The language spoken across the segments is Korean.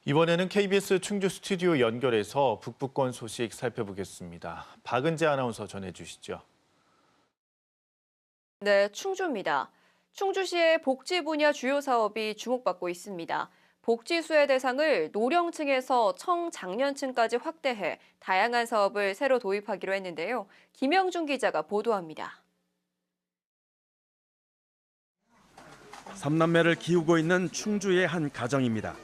이번에는 KBS 충주 스튜디오 연결해서 북부권 소식 살펴보겠습니다. 박은재 아나운서 전해주시죠. 네, 충주입니다. 충주시의 복지 분야 주요 사업이 주목받고 있습니다. 복지 수혜 대상을 노령층에서 청장년층까지 확대해 다양한 사업을 새로 도입하기로 했는데요. 김영준 기자가 보도합니다. 삼남매를 키우고 있는 충주의 한 가정입니다.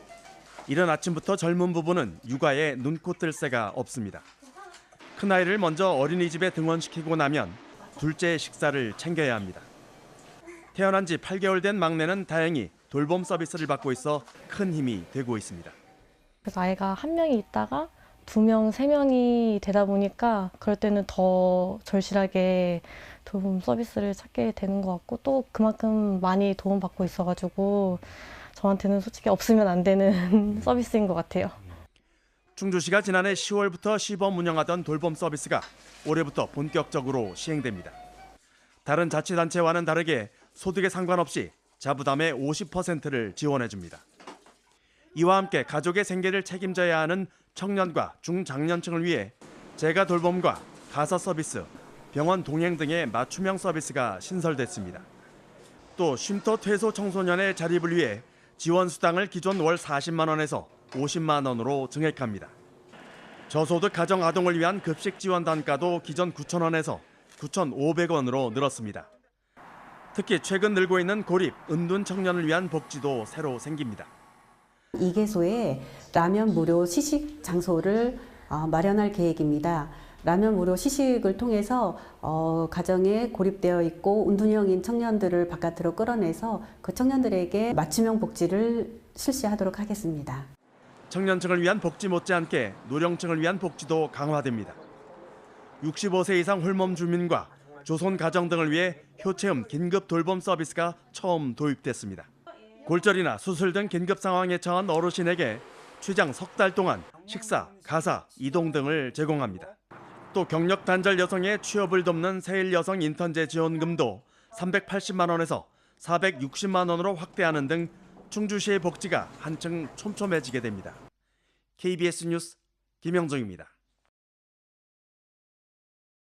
이른 아침부터 젊은 부부는 육아에 눈코 뜰 새가 없습니다. 큰아이를 먼저 어린이집에 등원시키고 나면 둘째의 식사를 챙겨야 합니다. 태어난 지 8개월 된 막내는 다행히 돌봄 서비스를 받고 있어 큰 힘이 되고 있습니다. 그래서 아이가 한 명이 있다가 2명, 3명이 되다 보니까 그럴 때는 더 절실하게 돌봄 서비스를 찾게 되는 것 같고 또 그만큼 많이 도움받고 있어가지고 저한테는 솔직히 없으면 안 되는 서비스인 것 같아요. 충주시가 지난해 10월부터 시범 운영하던 돌봄 서비스가 올해부터 본격적으로 시행됩니다. 다른 자치단체와는 다르게 소득에 상관없이 자부담의 50%를 지원해줍니다. 이와 함께 가족의 생계를 책임져야 하는 청년과 중장년층을 위해 재가 돌봄과 가사 서비스, 병원 동행 등의 맞춤형 서비스가 신설됐습니다. 또 쉼터 퇴소 청소년의 자립을 위해 지원 수당을 기존 월 40만 원에서 50만 원으로 증액합니다. 저소득 가정 아동을 위한 급식 지원 단가도 기존 9천 원에서 9,500원으로 늘었습니다. 특히 최근 늘고 있는 고립, 은둔 청년을 위한 복지도 새로 생깁니다. 2개소에 라면 무료 시식 장소를 마련할 계획입니다. 라면 무료 시식을 통해서 가정에 고립되어 있고 은둔형인 청년들을 바깥으로 끌어내서 그 청년들에게 맞춤형 복지를 실시하도록 하겠습니다. 청년층을 위한 복지 못지않게 노령층을 위한 복지도 강화됩니다. 65세 이상 홀몸 주민과 조손 가정 등을 위해 효체음 긴급 돌봄 서비스가 처음 도입됐습니다. 골절이나 수술 등 긴급 상황에 처한 어르신에게 최장 석 달 동안 식사, 가사, 이동 등을 제공합니다. 또 경력 단절 여성의 취업을 돕는 세일 여성 인턴제 지원금도 380만 원에서 460만 원으로 확대하는 등 충주시의 복지가 한층 촘촘해지게 됩니다. KBS 뉴스 김영정입니다.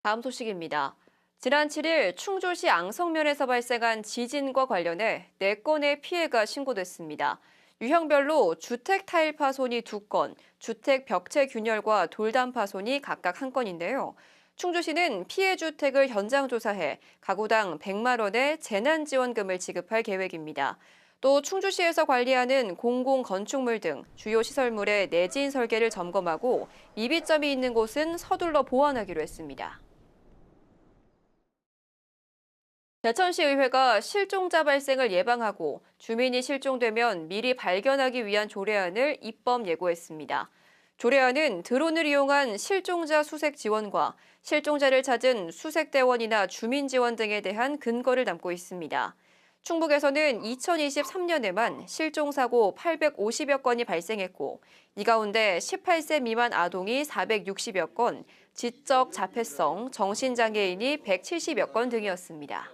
다음 소식입니다. 지난 7일 충주시 앙성면에서 발생한 지진과 관련해 4건의 피해가 신고됐습니다. 유형별로 주택 타일 파손이 2건, 주택 벽체 균열과 돌담 파손이 각각 1건인데요. 충주시는 피해 주택을 현장 조사해 가구당 100만 원의 재난지원금을 지급할 계획입니다. 또 충주시에서 관리하는 공공 건축물 등 주요 시설물의 내진 설계를 점검하고 미비점이 있는 곳은 서둘러 보완하기로 했습니다. 대천시의회가 실종자 발생을 예방하고 주민이 실종되면 미리 발견하기 위한 조례안을 입법 예고했습니다. 조례안은 드론을 이용한 실종자 수색 지원과 실종자를 찾은 수색대원이나 주민지원 등에 대한 근거를 담고 있습니다. 충북에서는 2023년에만 실종사고 850여 건이 발생했고 이 가운데 18세 미만 아동이 460여 건, 지적 자폐성, 정신장애인이 170여 건 등이었습니다.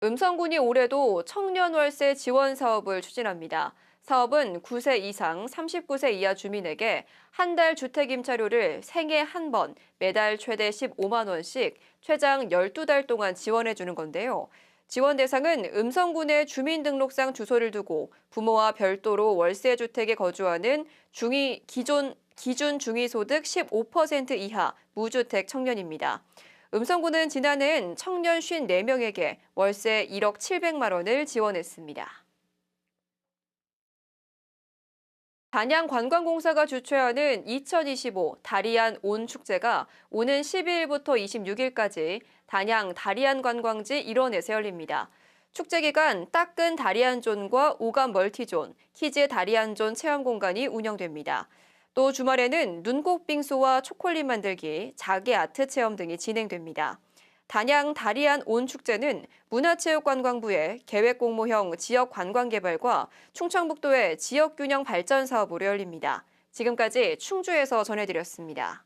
음성군이 올해도 청년 월세 지원 사업을 추진합니다. 사업은 9세 이상 39세 이하 주민에게 한 달 주택 임차료를 생애 한 번, 매달 최대 15만 원씩 최장 12달 동안 지원해 주는 건데요. 지원 대상은 음성군의 주민등록상 주소를 두고 부모와 별도로 월세 주택에 거주하는 기준 중위소득 15% 이하 무주택 청년입니다. 음성군은 지난해엔 청년 54명에게 월세 1억 700만 원을 지원했습니다. 단양관광공사가 주최하는 2025 다리안 온 축제가 오는 12일부터 26일까지 단양 다리안 관광지 일원에서 열립니다. 축제 기간 따끈 다리안존과 오감 멀티존, 키즈 다리안존 체험 공간이 운영됩니다. 또 주말에는 눈꽃 빙수와 초콜릿 만들기, 자개 아트 체험 등이 진행됩니다. 단양 다리안 온 축제는 문화체육관광부의 계획공모형 지역관광개발과 충청북도의 지역균형 발전 사업으로 열립니다. 지금까지 충주에서 전해드렸습니다.